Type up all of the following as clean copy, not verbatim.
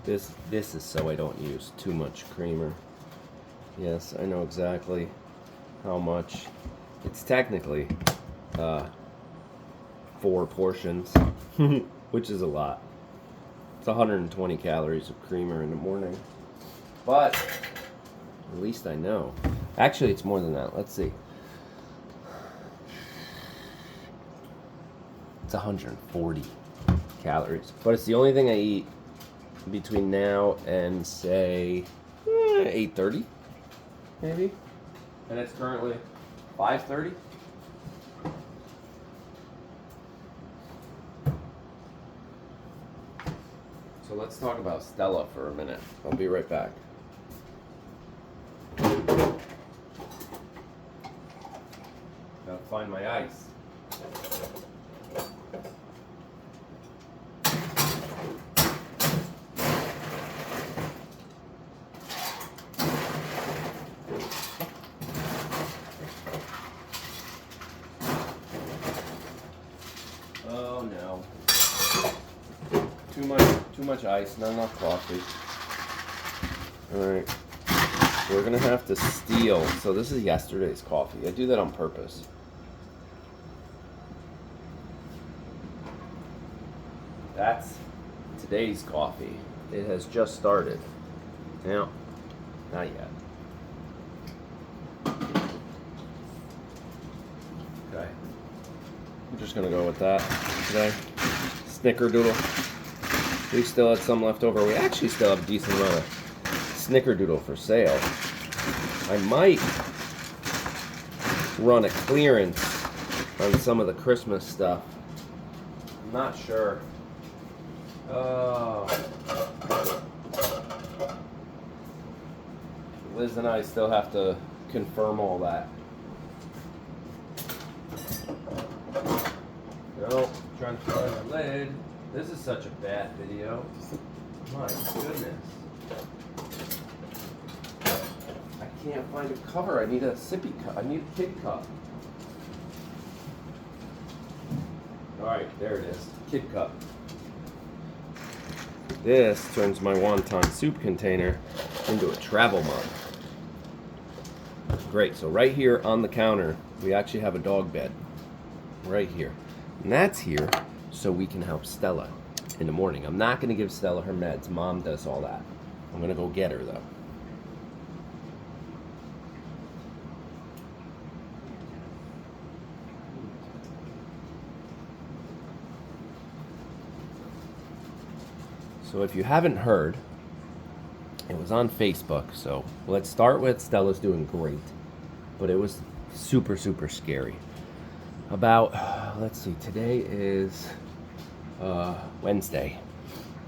This is so I don't use too much creamer. Yes, I know exactly how much. It's technically 4 portions, which is a lot. It's 120 calories of creamer in the morning. But at least I know. Actually, it's more than that. Let's see. It's 140 calories. But it's the only thing I eat between now and, say, 8:30, maybe. And it's currently 5:30. So let's talk about Stella for a minute. I'll be right back. Gotta find my ice. Oh no. Too much ice, not enough coffee. Alright. We're gonna have to steal. So this is yesterday's coffee. I do that on purpose. That's today's coffee. It has just started. Now, not yet. Okay. I'm just gonna go with that today. Snickerdoodle. We still had some left over. We actually still have a decent amount of Snickerdoodle for sale. I might run a clearance on some of the Christmas stuff. I'm not sure. Liz and I still have to confirm all that. No, trying to find the lid. This is such a bad video. My goodness. I can't find a cover. I need a sippy cup. I need a kid cup. Alright, there it is. Kid cup. This turns my wonton soup container into a travel mug. Great, so right here on the counter, we actually have a dog bed. Right here. And that's here so we can help Stella in the morning. I'm not going to give Stella her meds. Mom does all that. I'm going to go get her, though. So if you haven't heard, it was on Facebook. So let's start with Stella's doing great. But it was super, super scary. About, let's see, today is Wednesday.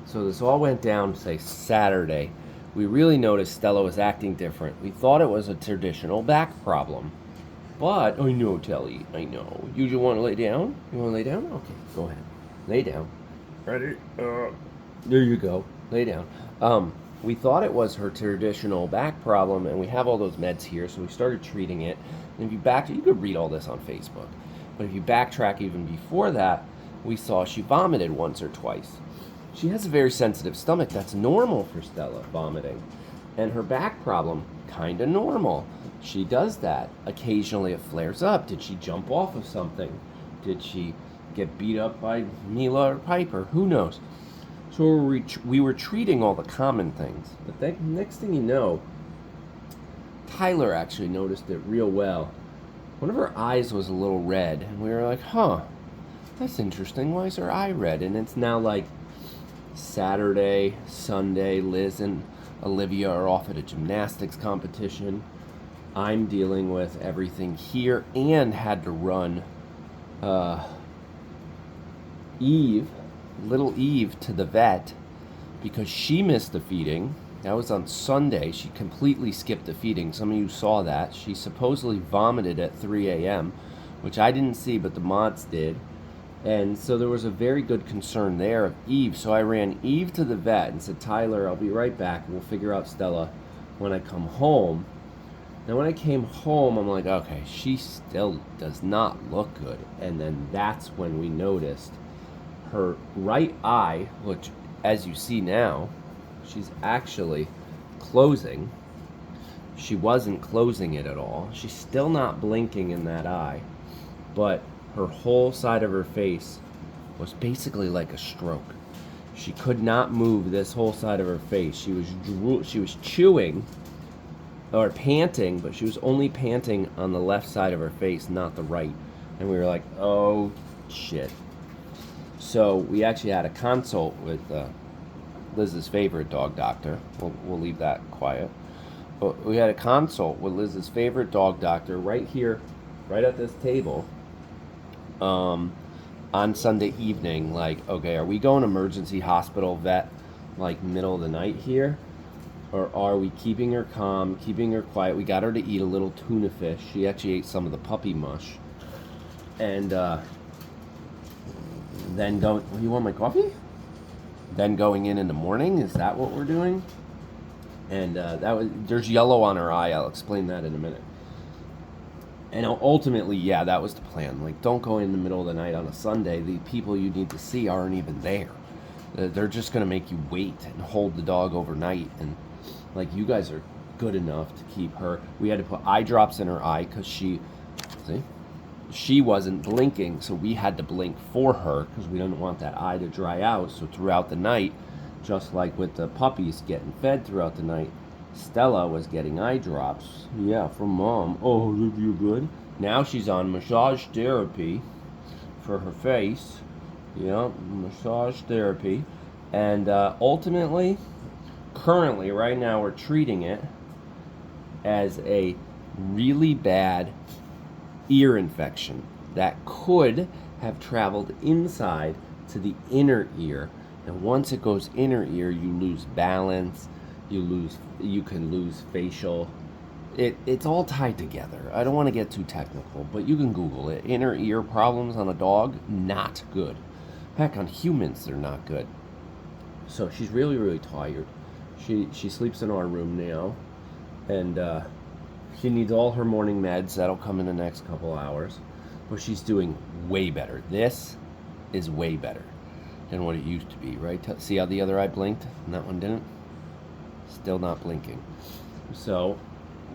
So this all went down, say, Saturday. We really noticed Stella was acting different. We thought it was a traditional back problem. But, I know, Telly, I know. You just want to lay down? You want to lay down? Okay, go ahead. Lay down. Ready? There you go. Lay down. We thought it was her traditional back problem, and we have all those meds here, so we started treating it. And if you could read all this on Facebook. But if you backtrack even before that, we saw she vomited once or twice. She has a very sensitive stomach. That's normal for Stella, vomiting. And her back problem, kind of normal. She does that. Occasionally it flares up. Did she jump off of something? Did she get beat up by Mila or Piper? Who knows? So we were treating all the common things. But then, next thing you know, Tyler actually noticed it real well. One of her eyes was a little red, and we were like, huh, that's interesting. Why is her eye red? And it's now like Saturday, Sunday. Liz and Olivia are off at a gymnastics competition. I'm dealing with everything here and had to run little Eve to the vet because she missed the feeding. That was on Sunday. She completely skipped the feeding. Some of you saw that. She supposedly vomited at 3 a.m., which I didn't see, but the mods did. And so there was a very good concern there of Eve. So I ran Eve to the vet and said, Tyler, I'll be right back. We'll figure out Stella when I come home. Now when I came home, I'm like, okay, she still does not look good. And then that's when we noticed her right eye, which, as you see now, she's actually closing. She wasn't closing it at all. She's still not blinking in that eye, but her whole side of her face was basically like a stroke. She could not move this whole side of her face. She was chewing or panting, but she was only panting on the left side of her face, not the right. And we were like, oh shit. So we actually had a consult with Liz's favorite dog doctor. We'll leave that quiet. But we had a consult with Liz's favorite dog doctor right here, right at this table, on Sunday evening. Like, okay, are we going emergency hospital vet, like middle of the night here? Or are we keeping her calm, keeping her quiet? We got her to eat a little tuna fish. She actually ate some of the puppy mush. And then going, oh, you want my coffee? Then going in the morning, is that what we're doing? And there's yellow on her eye. I'll explain that in a minute. And ultimately, yeah, that was the plan. Like, don't go in the middle of the night on a Sunday. The people you need to see aren't even there. They're just going to make you wait and hold the dog overnight. And, like, you guys are good enough to keep her. We had to put eye drops in her eye because she wasn't blinking. So we had to blink for her because we didn't want that eye to dry out. So throughout the night, just like with the puppies getting fed throughout the night, Stella was getting eye drops. Yeah, from mom. Oh, you good? Now she's on massage therapy for her face. Yeah, massage therapy. And ultimately, currently, right now, we're treating it as a really bad ear infection that could have traveled inside to the inner ear. And once it goes inner ear, you lose balance, you can lose facial. It's all tied together. I don't want to get too technical, but you can Google it. Inner ear problems on a dog, not good. Heck, on humans, they're not good. So she's really, really tired. She sleeps in our room now, and she needs all her morning meds. That'll come in the next couple hours. But she's doing way better. This is way better than what it used to be, right? See how the other eye blinked and that one didn't? Still not blinking. So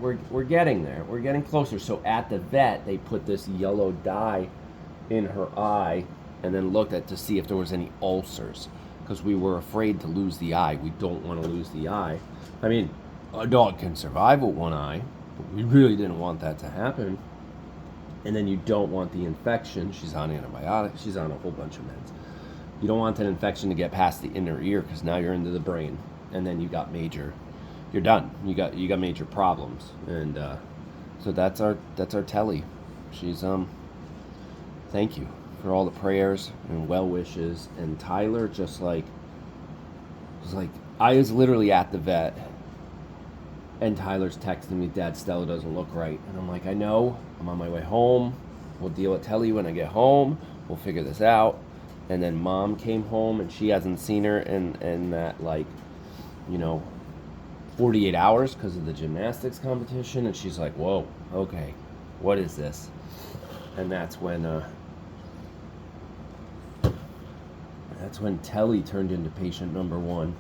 we're getting there. We're getting closer. So at the vet, they put this yellow dye in her eye and then looked at to see if there was any ulcers because we were afraid to lose the eye. We don't want to lose the eye. I mean, a dog can survive with one eye, but we really didn't want that to happen. And then you don't want the infection. She's on antibiotics. She's on a whole bunch of meds. You don't want that infection to get past the inner ear because now you're into the brain, and then you're done. You got major problems, and so that's our Telly. She's thank you for all the prayers and well wishes, and Tyler just like was like I was literally at the vet, and Tyler's texting me, Dad, Stella doesn't look right, and I'm like, I know, I'm on my way home. We'll deal with Telly when I get home. We'll figure this out. And then Mom came home, and she hasn't seen her in that, 48 hours because of the gymnastics competition. And she's like, whoa, okay, what is this? And that's when Telly turned into patient number 1.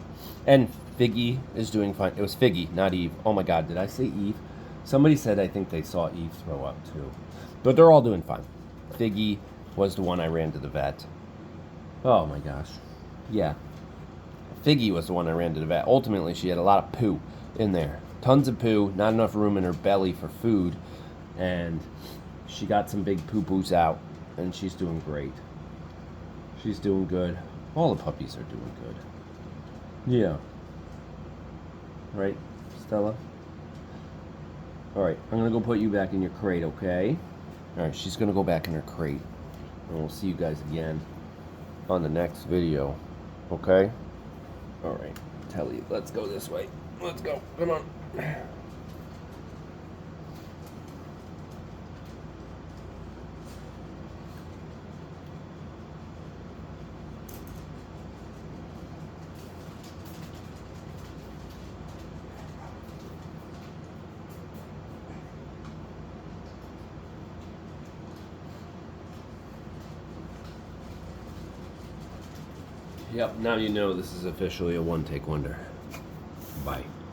And Figgy is doing fine. It was Figgy, not Eve. Oh my God, did I say Eve? Somebody said I think they saw Eve throw up too. But they're all doing fine. Figgy was the one I ran to the vet. Oh my gosh. Yeah. Figgy was the one I ran to the vet. Ultimately, she had a lot of poo in there. Tons of poo, not enough room in her belly for food. And she got some big poo-poos out, and she's doing great. She's doing good. All the puppies are doing good. Yeah. Right, Stella? Alright, I'm going to go put you back in your crate, okay? Alright, she's going to go back in her crate. And we'll see you guys again on the next video, okay? Alright, Telly, let's go this way. Let's go, come on. Yep, now you know this is officially a one-take wonder. Bye.